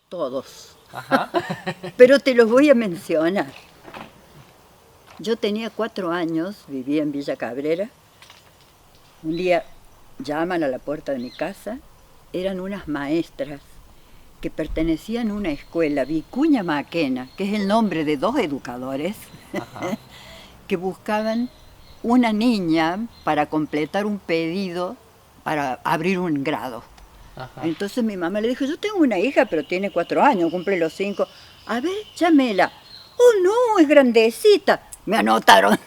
Todos. Ajá. Pero te los voy a mencionar. Yo tenía 4 años, vivía en Villa Cabrera. Un día llaman a la puerta de mi casa. Eran unas maestras que pertenecían a una escuela, Vicuña Maquena, que es el nombre de 2 educadores, Ajá. que buscaban una niña para completar un pedido para abrir un grado. Ajá. Entonces mi mamá le dijo, yo tengo una hija, pero tiene 4 años, cumple los 5. A ver, llámela. Oh, no, es grandecita. Me anotaron.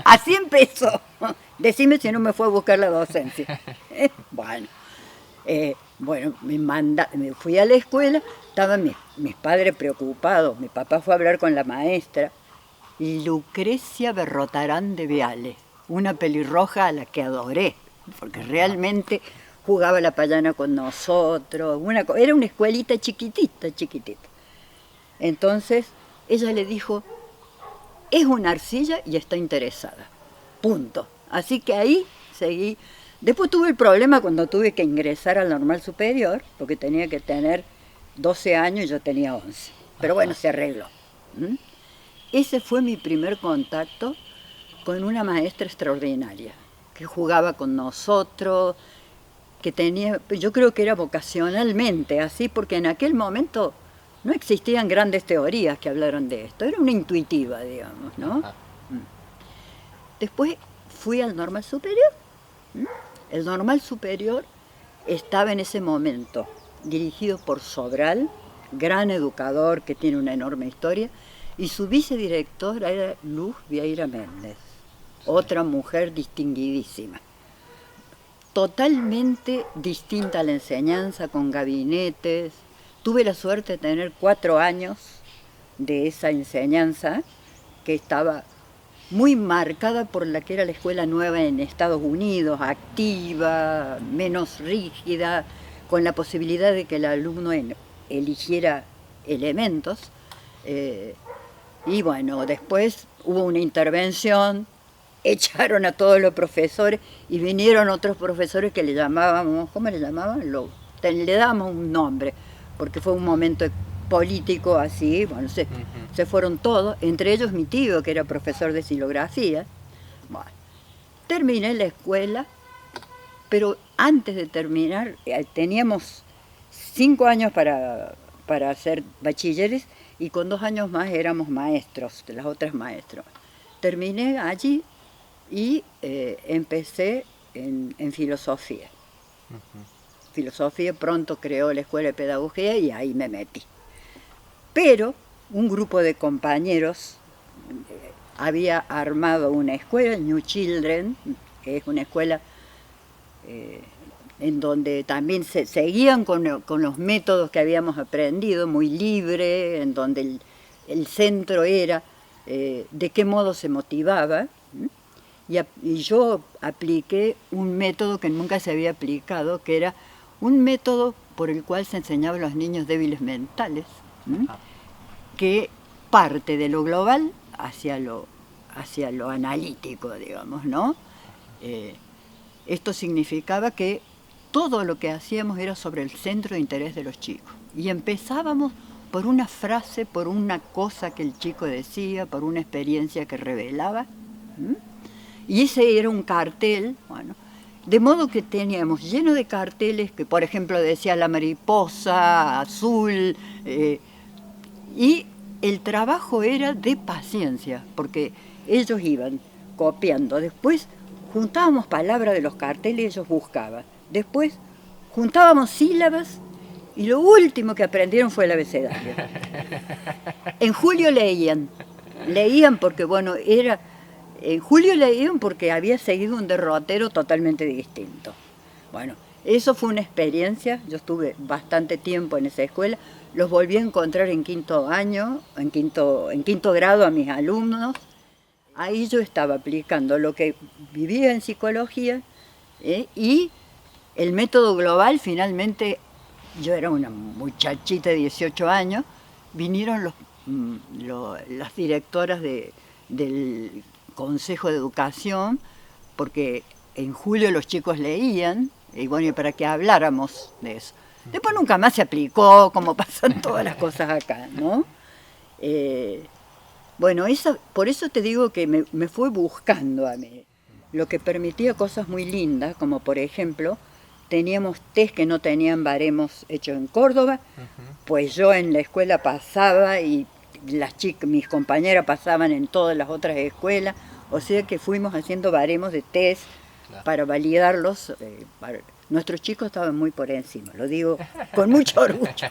Así empezó. Decime si no me fue a buscar la docencia. Bueno, me fui a la escuela, estaban mis padres preocupados. Mi papá fue a hablar con la maestra. Lucrecia Berrotarán de Viale, una pelirroja a la que adoré, porque realmente jugaba la payana con nosotros. Era una escuelita chiquitita, chiquitita. Entonces ella le dijo, es una arcilla y está interesada. Punto. Así que ahí seguí. Después tuve el problema cuando tuve que ingresar al normal superior, porque tenía que tener 12 años y yo tenía 11. Pero bueno, se arregló. ¿Mm? Ese fue mi primer contacto con una maestra extraordinaria, que jugaba con nosotros, que tenía, yo creo que era vocacionalmente así, porque en aquel momento no existían grandes teorías que hablaran de esto, era una intuitiva, digamos, ¿no? Ajá. Después fui al normal superior. El normal superior estaba en ese momento dirigido por Sobral, gran educador que tiene una enorme historia, y su vicedirectora era Luz Vieira Méndez, otra mujer distinguidísima. Totalmente distinta a la enseñanza, con gabinetes. Tuve la suerte de tener 4 años de esa enseñanza que estaba muy marcada por la que era la escuela nueva en Estados Unidos, activa, menos rígida, con la posibilidad de que el alumno eligiera elementos. Y bueno, después hubo una intervención, echaron a todos los profesores y vinieron otros profesores que le llamábamos, ¿cómo le llamaban? Le dábamos un nombre, porque fue un momento político así, bueno, se fueron todos, entre ellos mi tío, que era profesor de xilografía. Bueno, terminé la escuela, pero antes de terminar, teníamos 5 años para hacer bachilleres y con 2 años más éramos maestros, de las otras maestras. Terminé allí y empecé en filosofía. Filosofía, pronto creó la Escuela de Pedagogía y ahí me metí. Pero un grupo de compañeros había armado una escuela, New Children, que es una escuela en donde también se seguían con los métodos que habíamos aprendido, muy libre, en donde el centro era de qué modo se motivaba. Y yo apliqué un método que nunca se había aplicado, que era un método por el cual se enseñaba a los niños débiles mentales, que parte de lo global hacia lo analítico, digamos, ¿no? Esto significaba que todo lo que hacíamos era sobre el centro de interés de los chicos. Y empezábamos por una frase, por una cosa que el chico decía, por una experiencia que revelaba. Y ese era un cartel, bueno, de modo que teníamos lleno de carteles que, por ejemplo, decía la mariposa azul, y el trabajo era de paciencia, porque ellos iban copiando. Después juntábamos palabras de los carteles y ellos buscaban. Después juntábamos sílabas y lo último que aprendieron fue el abecedario. En julio leían porque, bueno, en julio leían porque había seguido un derrotero totalmente distinto. Bueno, eso fue una experiencia, yo estuve bastante tiempo en esa escuela, los volví a encontrar en quinto grado a mis alumnos. Ahí yo estaba aplicando lo que vivía en psicología y el método global. Finalmente, yo era una muchachita de 18 años, vinieron las directoras del Consejo de Educación, porque en julio los chicos leían, y bueno, para que habláramos de eso. Después nunca más se aplicó, como pasan todas las cosas acá, ¿no? Bueno, por eso te digo que me fue buscando a mí, lo que permitía cosas muy lindas, como por ejemplo, teníamos test que no tenían baremos hechos en Córdoba, pues yo en la escuela pasaba y mis compañeras pasaban en todas las otras escuelas, o sea que fuimos haciendo baremos de test para validarlos. Nuestros chicos estaban muy por encima, lo digo con mucho orgullo.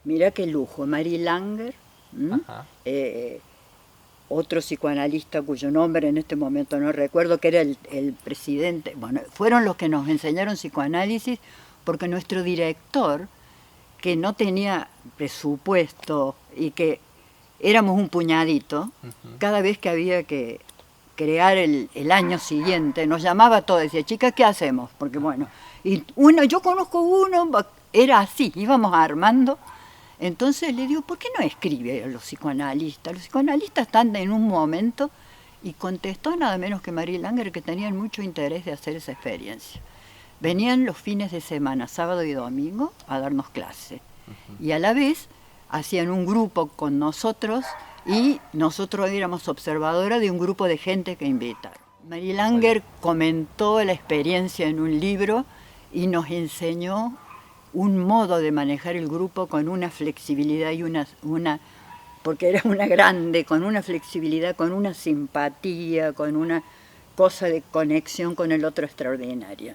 Mirá qué lujo, Marie Langer, otro psicoanalista cuyo nombre en este momento no recuerdo, que era el presidente. Bueno, fueron los que nos enseñaron psicoanálisis, porque nuestro director, que no tenía presupuesto y que éramos un puñadito, cada vez que había que crear el año siguiente, nos llamaba a todos, decía, chicas, ¿qué hacemos? Porque bueno, y yo conozco uno, era así, íbamos armando. Entonces le digo, ¿por qué no escribe a los psicoanalistas? Los psicoanalistas están en un momento, y contestó nada menos que Marie Langer, que tenían mucho interés de hacer esa experiencia. Venían los fines de semana, sábado y domingo, a darnos clase. Y a la vez hacían un grupo con nosotros, y nosotros éramos observadoras de un grupo de gente que invitaron. Marie Langer comentó la experiencia en un libro y nos enseñó un modo de manejar el grupo con una flexibilidad y porque era una grande, con una flexibilidad, con una simpatía, con una cosa de conexión con el otro extraordinaria.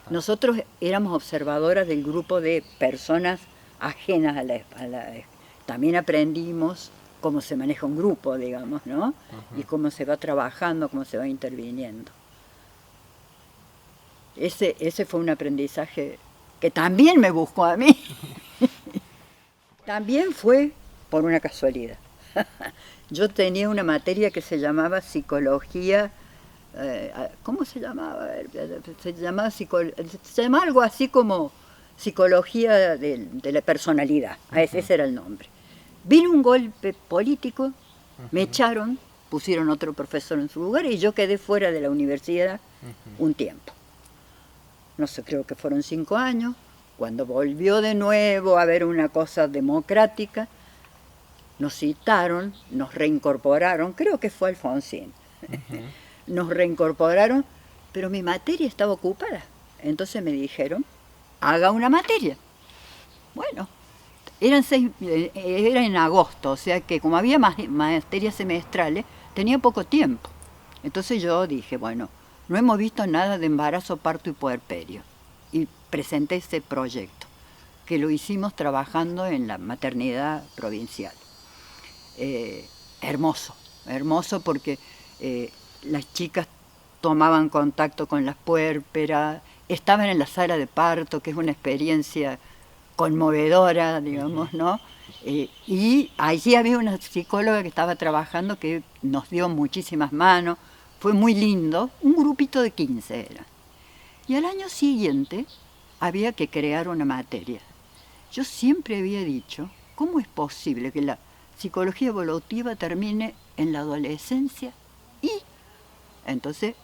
Nosotros éramos observadoras del grupo de personas ajenas también aprendimos cómo se maneja un grupo, digamos, ¿no? Y cómo se va trabajando, cómo se va interviniendo. Ese fue un aprendizaje que también me buscó a mí. También fue por una casualidad. Yo tenía una materia que se llamaba psicología, ¿cómo se llamaba? Se llamaba algo así como psicología de la personalidad, ese era el nombre. Vino un golpe político, me echaron, pusieron otro profesor en su lugar y yo quedé fuera de la universidad un tiempo. No sé, creo que fueron 5 años. Cuando volvió de nuevo a haber una cosa democrática, nos citaron, nos reincorporaron, creo que fue Alfonsín. Nos reincorporaron, pero mi materia estaba ocupada. Entonces me dijeron, haga una materia. Bueno, era en agosto, o sea que como había materias semestrales, tenía poco tiempo. Entonces yo dije, bueno, no hemos visto nada de embarazo, parto y puerperio. Y presenté ese proyecto, que lo hicimos trabajando en la maternidad provincial. Hermoso porque las chicas tomaban contacto con las puérperas, estaban en la sala de parto, que es una experiencia conmovedora, digamos, ¿no? Y allí había una psicóloga que estaba trabajando que nos dio muchísimas manos, fue muy lindo, un grupito de 15 era. Y al año siguiente había que crear una materia. Yo siempre había dicho, ¿cómo es posible que la psicología evolutiva termine en la adolescencia? Y entonces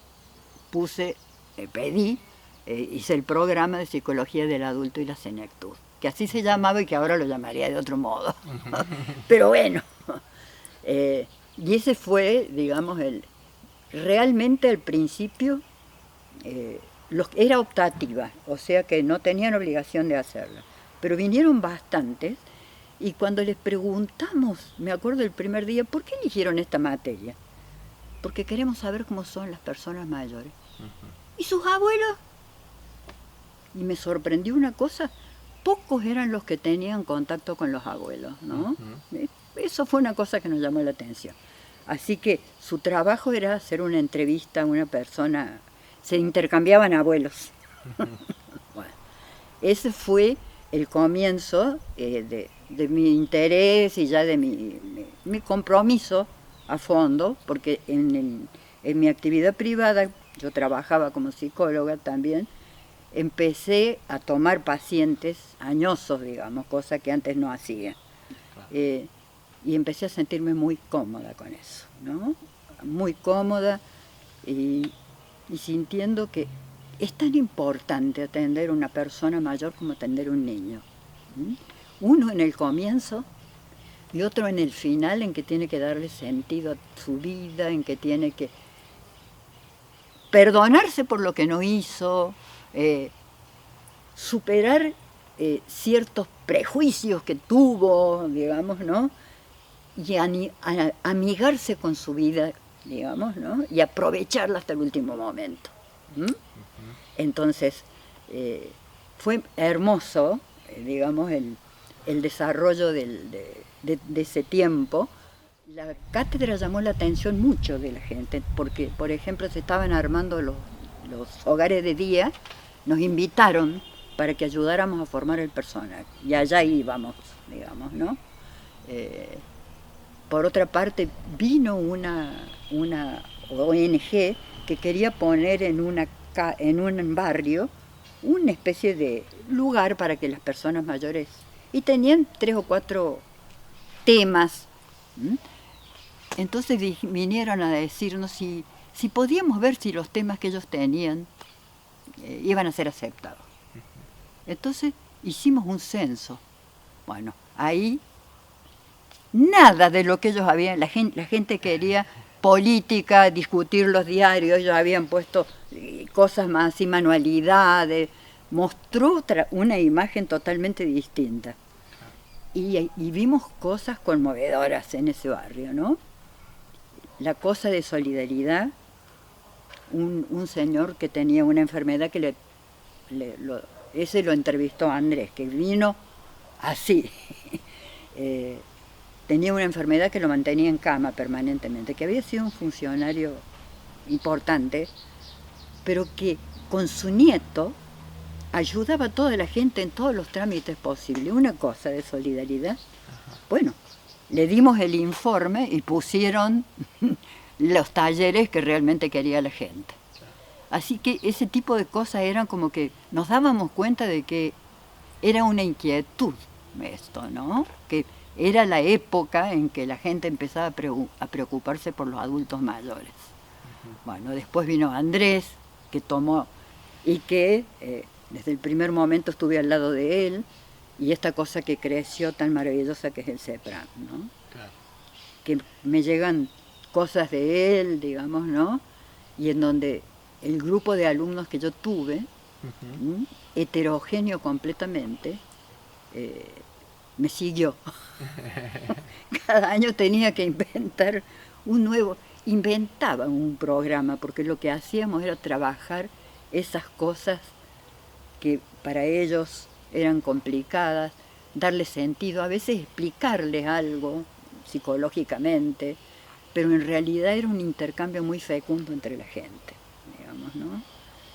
pedí, hice el programa de psicología del adulto y la senectud, que así se llamaba y que ahora lo llamaría de otro modo. Pero bueno, y ese fue, digamos, realmente al principio era optativa, o sea que no tenían obligación de hacerla. Pero vinieron bastantes y cuando les preguntamos, me acuerdo el primer día, ¿por qué eligieron esta materia? Porque queremos saber cómo son las personas mayores. ¿Y sus abuelos? Y me sorprendió una cosa, pocos eran los que tenían contacto con los abuelos, ¿no? Eso fue una cosa que nos llamó la atención. Así que su trabajo era hacer una entrevista a una persona, se intercambiaban abuelos. Bueno, ese fue el comienzo de mi interés y ya de mi compromiso a fondo, porque en mi actividad privada, yo trabajaba como psicóloga también, empecé a tomar pacientes añosos, digamos, cosa que antes no hacía. Y empecé a sentirme muy cómoda con eso, ¿no? Muy cómoda y sintiendo que es tan importante atender a una persona mayor como atender a un niño. Uno en el comienzo y otro en el final, en que tiene que darle sentido a su vida, en que tiene que perdonarse por lo que no hizo, superar ciertos prejuicios que tuvo, digamos, ¿no? Y amigarse con su vida, digamos, ¿no? Y aprovecharla hasta el último momento. Entonces, fue hermoso, digamos, el desarrollo de ese tiempo. La cátedra llamó la atención mucho de la gente, porque, por ejemplo, se estaban armando los hogares de día, nos invitaron para que ayudáramos a formar el personal, y allá íbamos, digamos, ¿no? Por otra parte, vino una ONG que quería poner en un barrio una especie de lugar para que las personas mayores, y tenían 3 o 4 temas. Entonces vinieron a decirnos si podíamos ver si los temas que ellos tenían iban a ser aceptados. Entonces hicimos un censo. Bueno, ahí nada de lo que ellos habían, la gente quería política, discutir los diarios, ellos habían puesto cosas más y manualidades, mostró una imagen totalmente distinta. Y vimos cosas conmovedoras en ese barrio, ¿no? La cosa de solidaridad, un señor que tenía una enfermedad que ese lo entrevistó Andrés, que vino así. Tenía una enfermedad que lo mantenía en cama permanentemente, que había sido un funcionario importante, pero que con su nieto ayudaba a toda la gente en todos los trámites posibles. Una cosa de solidaridad. Bueno, le dimos el informe y pusieron los talleres que realmente quería la gente. Así que ese tipo de cosas eran como que nos dábamos cuenta de que era una inquietud esto, ¿no? Que era la época en que la gente empezaba a preocuparse por los adultos mayores. Bueno, después vino Andrés, que tomó y que desde el primer momento estuve al lado de él, y esta cosa que creció tan maravillosa que es el CEPRAM, ¿no? Claro. Que me llegan cosas de él, digamos, ¿no? Y en donde el grupo de alumnos que yo tuve, heterogéneo completamente, me siguió. Cada año tenía que inventar inventaba un programa, porque lo que hacíamos era trabajar esas cosas que para ellos eran complicadas, darles sentido, a veces explicarles algo psicológicamente, pero en realidad era un intercambio muy fecundo entre la gente, digamos, ¿no?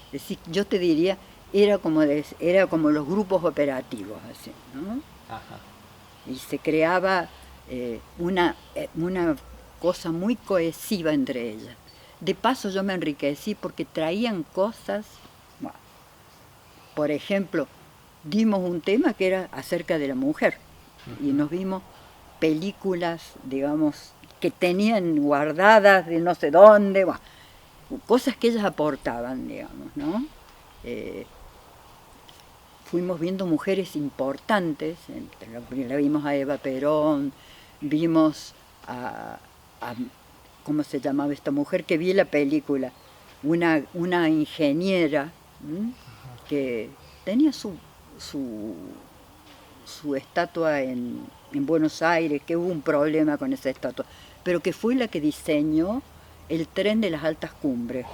Es decir, yo te diría, era como los grupos operativos, así, ¿no? Ajá. Y se creaba una cosa muy cohesiva entre ellas. De paso yo me enriquecí porque traían cosas, bueno, por ejemplo, dimos un tema que era acerca de la mujer, y nos vimos películas, digamos, que tenían guardadas de no sé dónde, bueno, cosas que ellas aportaban, digamos, ¿no? Fuimos viendo mujeres importantes, la vimos a Eva Perón, vimos a ¿cómo se llamaba esta mujer? Que vi la película, una ingeniera que tenía su estatua en Buenos Aires, que hubo un problema con esa estatua, pero que fue la que diseñó el tren de las altas cumbres.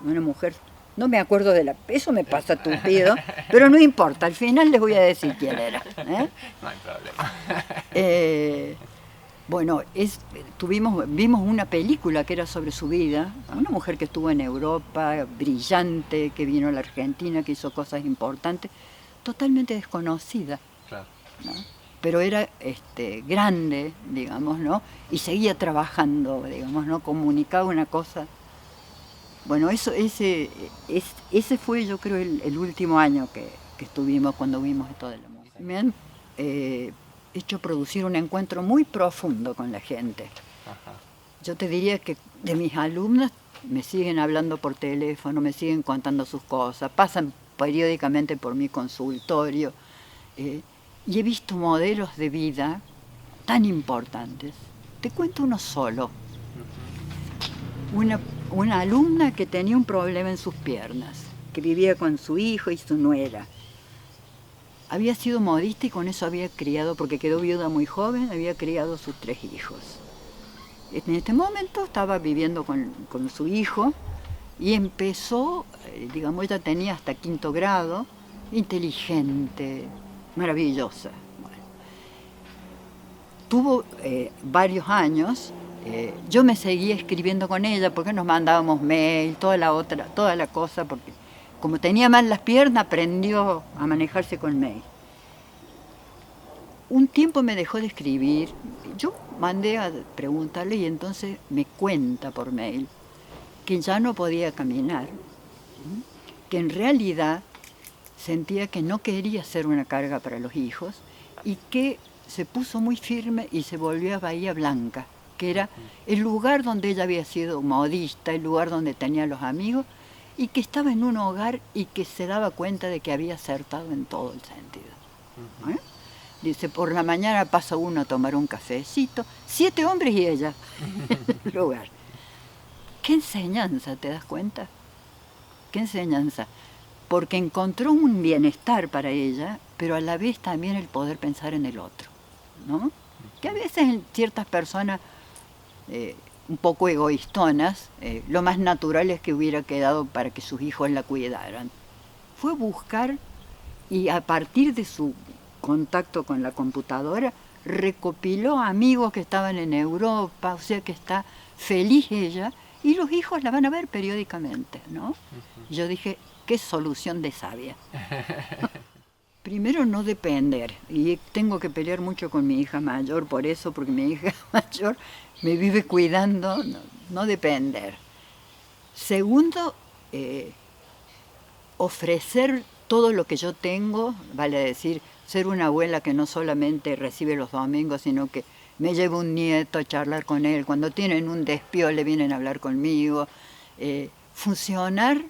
Una mujer, no me acuerdo eso me pasa tupido, pero no importa, al final les voy a decir quién era. No hay problema. Bueno, vimos una película que era sobre su vida, una mujer que estuvo en Europa, brillante, que vino a la Argentina, que hizo cosas importantes, totalmente desconocida, claro, ¿no? Pero era grande, digamos, ¿no? Y seguía trabajando, digamos, ¿no? Comunicaba una cosa. Bueno, ese fue, yo creo, el último año que estuvimos cuando vimos esto de la música. Me han hecho producir un encuentro muy profundo con la gente. Ajá. Yo te diría que de mis alumnas me siguen hablando por teléfono, me siguen contando sus cosas, pasan periódicamente por mi consultorio, y he visto modelos de vida tan importantes. Te cuento uno solo. Una alumna que tenía un problema en sus piernas, que vivía con su hijo y su nuera. Había sido modista y con eso había criado, porque quedó viuda muy joven, había criado sus 3 hijos. En este momento estaba viviendo con su hijo y empezó, digamos, ella tenía hasta 5º grado, inteligente, maravillosa. Bueno, tuvo varios años, yo me seguía escribiendo con ella porque nos mandábamos mail, toda la cosa, porque como tenía mal las piernas, aprendió a manejarse con mail. Un tiempo me dejó de escribir, yo mandé a preguntarle y entonces me cuenta por mail que ya no podía caminar, que en realidad sentía que no quería ser una carga para los hijos y que se puso muy firme y se volvió a Bahía Blanca, que era el lugar donde ella había sido modista, el lugar donde tenía los amigos, y que estaba en un hogar y que se daba cuenta de que había acertado en todo el sentido. Dice, por la mañana pasa uno a tomar un cafecito, 7 hombres y ella en el lugar. ¿Qué enseñanza, te das cuenta? ¿Qué enseñanza? Porque encontró un bienestar para ella, pero a la vez también el poder pensar en el otro, ¿no? Que a veces en ciertas personas un poco egoístonas, lo más natural es que hubiera quedado para que sus hijos la cuidaran. Fue buscar y a partir de su contacto con la computadora, recopiló amigos que estaban en Europa, o sea que está feliz ella, y los hijos la van a ver periódicamente, ¿no? Yo dije, qué solución de sabia. Primero, no depender, y tengo que pelear mucho con mi hija mayor por eso, porque mi hija mayor me vive cuidando, no depender. Segundo, ofrecer todo lo que yo tengo, vale decir, ser una abuela que no solamente recibe los domingos, sino que me lleva un nieto a charlar con él, cuando tienen un despiole vienen a hablar conmigo, funcionar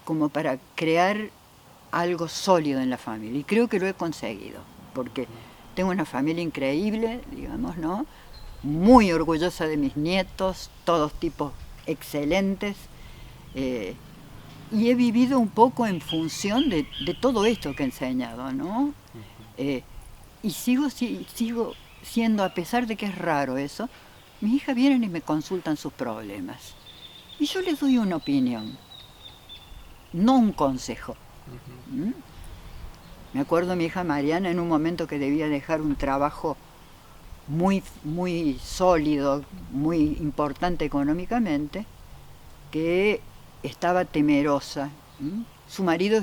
como para crear algo sólido en la familia, y creo que lo he conseguido, porque tengo una familia increíble, digamos, ¿no? Muy orgullosa de mis nietos, todos tipos excelentes, y he vivido un poco en función de todo esto que he enseñado, ¿no? Y sigo siendo, a pesar de que es raro eso, mis hijas vienen y me consultan sus problemas. Y yo les doy una opinión, no un consejo. Me acuerdo de mi hija Mariana en un momento que debía dejar un trabajo muy, muy sólido, muy importante económicamente, que estaba temerosa. Su marido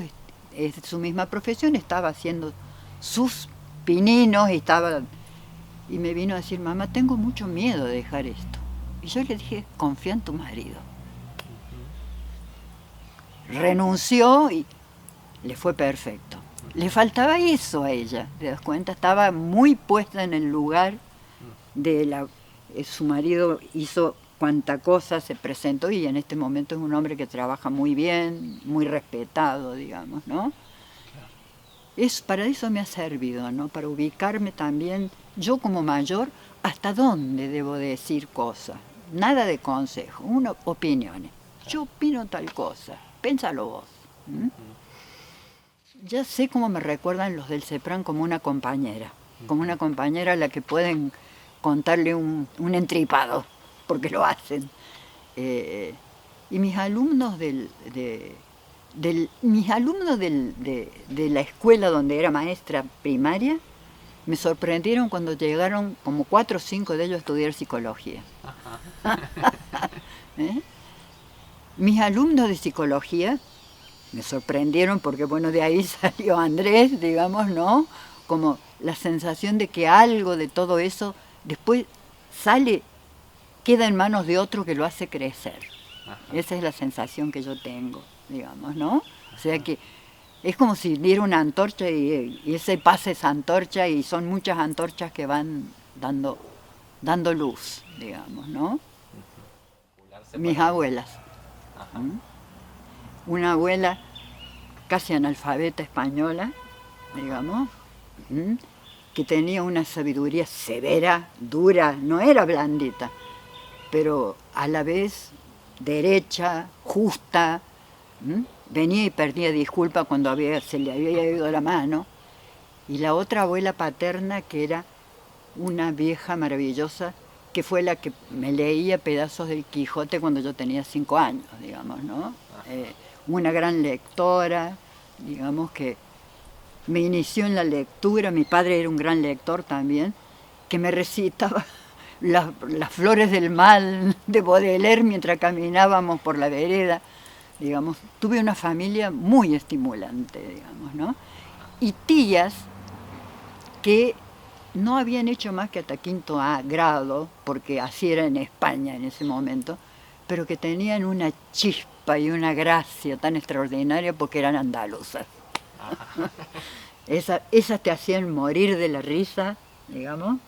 es de su misma profesión, estaba haciendo sus pininos y me vino a decir, mamá, tengo mucho miedo de dejar esto. Y yo le dije, confía en tu marido. Renunció y le fue perfecto. Le faltaba eso a ella, ¿te das cuenta? Estaba muy puesta en el lugar de su marido hizo cuanta cosa, se presentó y en este momento es un hombre que trabaja muy bien, muy respetado, digamos, ¿no? Para eso me ha servido, ¿no? Para ubicarme también, yo como mayor, hasta dónde debo decir cosas. Nada de consejo, opiniones. Yo opino tal cosa, pénsalo vos. Ya sé cómo me recuerdan los del CEPRAN como una compañera a la que pueden contarle un entripado, porque lo hacen. Y mis alumnos de la escuela donde era maestra primaria me sorprendieron cuando llegaron como 4 o 5 de ellos a estudiar psicología. Mis alumnos de psicología me sorprendieron porque, bueno, de ahí salió Andrés, digamos, ¿no? Como la sensación de que algo de todo eso después queda en manos de otro que lo hace crecer. Esa es la sensación que yo tengo, digamos, ¿no? O sea que es como si diera una antorcha y ese pasa esa antorcha y son muchas antorchas que van dando luz, digamos, ¿no? mis abuelas. Ajá. Una abuela casi analfabeta española, digamos, que tenía una sabiduría severa, dura, no era blandita, pero a la vez derecha, justa. Venía y perdía disculpas cuando se le había ido la mano. Y la otra abuela paterna, que era una vieja maravillosa, que fue la que me leía pedazos del Quijote cuando yo tenía 5 años, digamos, ¿no? Una gran lectora, digamos, que me inició en la lectura. Mi padre era un gran lector también, que me recitaba las flores del mal de Baudelaire mientras caminábamos por la vereda. Digamos, tuve una familia muy estimulante, digamos, ¿no? Y tías que no habían hecho más que hasta 5º grado, porque así era en España en ese momento, pero que tenían una chispa y una gracia tan extraordinaria porque eran andaluzas. Esas te hacían morir de la risa, digamos,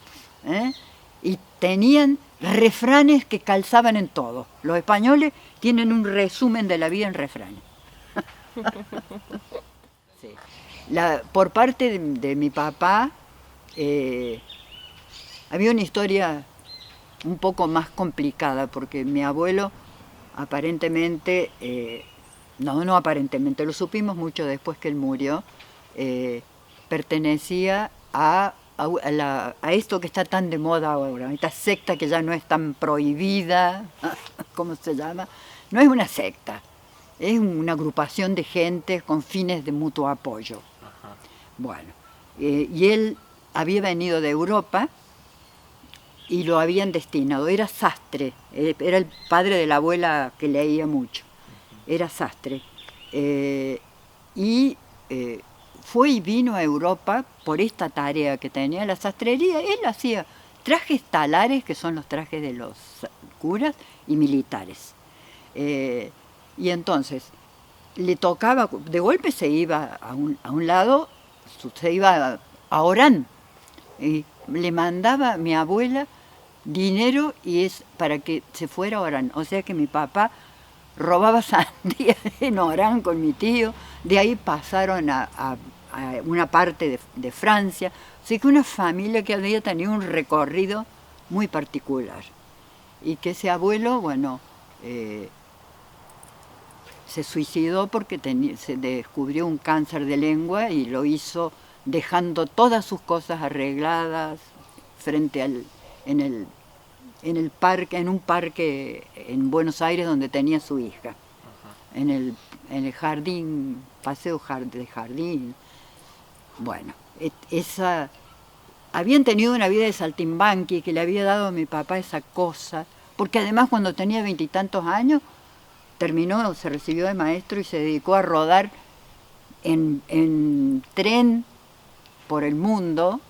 y tenían refranes que calzaban en todo. Los españoles tienen un resumen de la vida en refranes. Sí. Por parte de mi papá, había una historia un poco más complicada, porque mi abuelo aparentemente, no aparentemente, lo supimos mucho después que él murió, pertenecía a esto que está tan de moda ahora, esta secta que ya no es tan prohibida, ¿cómo se llama? No es una secta, es una agrupación de gente con fines de mutuo apoyo. Ajá. Bueno, y él había venido de Europa y lo habían destinado, era sastre, era el padre de la abuela que leía mucho, era sastre. Fue y vino a Europa por esta tarea que tenía la sastrería. Él hacía trajes talares, que son los trajes de los curas y militares. Y entonces le tocaba, de golpe se iba a un lado, se iba a Orán, y le mandaba a mi abuela dinero y es para que se fuera a Orán. O sea que mi papá robaba sandía en Orán con mi tío, de ahí pasaron a una parte de Francia, así que una familia que había tenido un recorrido muy particular. Y que ese abuelo, bueno, se suicidó porque se descubrió un cáncer de lengua y lo hizo dejando todas sus cosas arregladas frente en un parque en Buenos Aires donde tenía su hija. Ajá. En el jardín, paseo de jardín. Bueno, habían tenido una vida de saltimbanqui que le había dado a mi papá esa cosa, porque además cuando tenía 20 y tantos años, se recibió de maestro y se dedicó a rodar en tren por el mundo.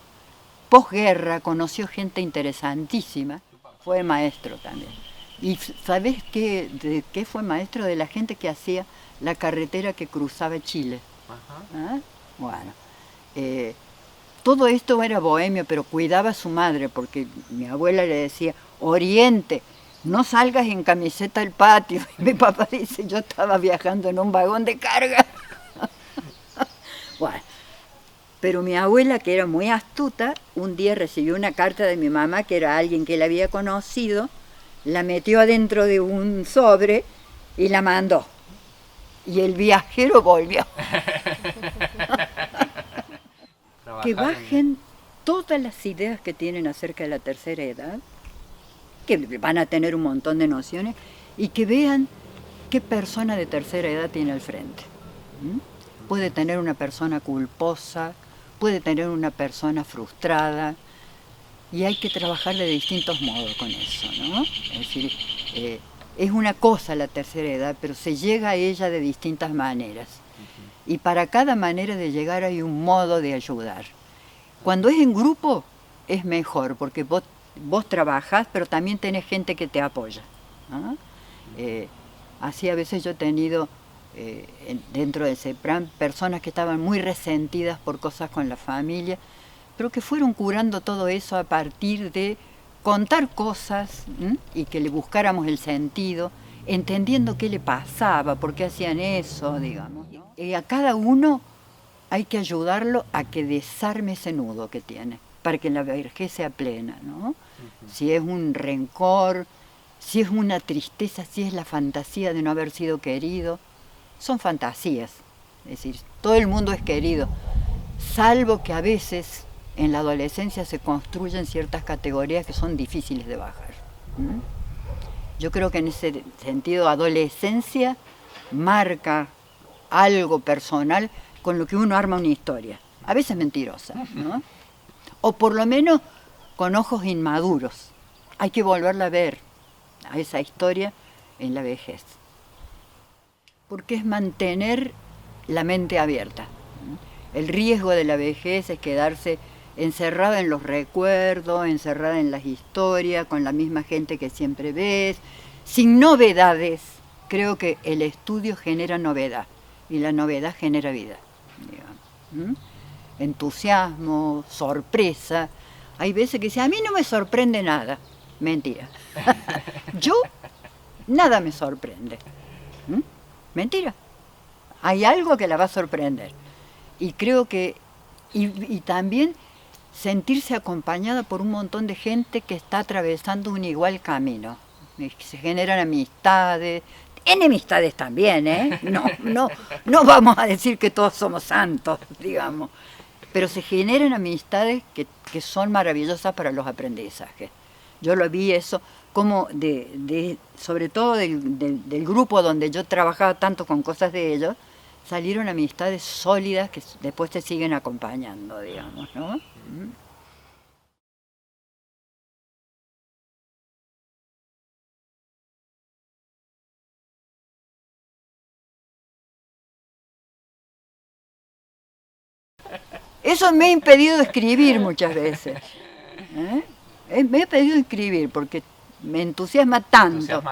Posguerra conoció gente interesantísima, fue maestro también. ¿Y sabés de qué fue maestro? De la gente que hacía la carretera que cruzaba Chile. Ajá. Bueno, todo esto era bohemio, pero cuidaba a su madre, porque mi abuela le decía, Oriente, no salgas en camiseta al patio. Y mi papá dice, yo estaba viajando en un vagón de carga. Bueno, pero mi abuela, que era muy astuta, un día recibió una carta de mi mamá, que era alguien que él había conocido, la metió adentro de un sobre y la mandó. Y el viajero volvió. Que bajen todas las ideas que tienen acerca de la tercera edad, que van a tener un montón de nociones, y que vean qué persona de tercera edad tiene al frente. Puede tener una persona culposa, puede tener una persona frustrada, y hay que trabajar de distintos modos con eso, ¿no? Es decir, es una cosa la tercera edad, pero se llega a ella de distintas maneras. Y para cada manera de llegar hay un modo de ayudar. Cuando es en grupo es mejor, porque vos trabajás, pero también tenés gente que te apoya, ¿no? Así a veces yo he tenido dentro de CEPRAM personas que estaban muy resentidas por cosas con la familia, pero que fueron curando todo eso a partir de contar cosas y que le buscáramos el sentido entendiendo qué le pasaba, por qué hacían eso, digamos, ¿no? Y a cada uno hay que ayudarlo a que desarme ese nudo que tiene, para que la vejez sea plena, ¿no? Si es un rencor, si es una tristeza, si es la fantasía de no haber sido querido, son fantasías. Es decir, todo el mundo es querido, salvo que a veces en la adolescencia se construyen ciertas categorías que son difíciles de bajar. Yo creo que en ese sentido adolescencia marca algo personal con lo que uno arma una historia, a veces mentirosa, ¿no? O por lo menos con ojos inmaduros. Hay que volverla a ver, a esa historia, en la vejez. Porque es mantener la mente abierta. El riesgo de la vejez es quedarse encerrada en los recuerdos, encerrada en las historias, con la misma gente que siempre ves, sin novedades. Creo que el estudio genera novedad y la novedad genera vida, digamos. Entusiasmo, sorpresa. Hay veces que dicen, a mí no me sorprende nada. Mentira. Yo, nada me sorprende. Mentira. Hay algo que la va a sorprender. Y creo que, y también sentirse acompañada por un montón de gente que está atravesando un igual camino. Se generan amistades, enemistades también, ¿eh? No vamos a decir que todos somos santos, digamos. Pero se generan amistades que son maravillosas para los aprendizajes. Yo lo vi eso, como sobre todo del grupo donde yo trabajaba tanto con cosas de ellos, salieron amistades sólidas que después te siguen acompañando, digamos, ¿no? Eso me ha impedido escribir muchas veces. Me ha impedido escribir porque me entusiasma tanto.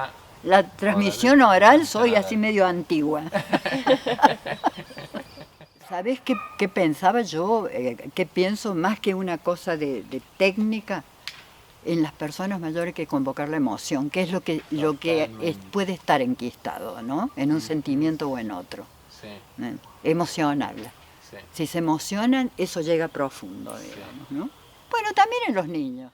La transmisión oral soy así medio antigua. ¿Sabés qué pensaba yo? ¿Qué pienso más que una cosa de técnica? En las personas mayores que convocar la emoción, que es lo que puede estar enquistado, ¿no? En un sentimiento o en otro. Sí. Emocionarla. Sí. Si se emocionan, eso llega profundo, digamos, ¿no? Bueno, también en los niños.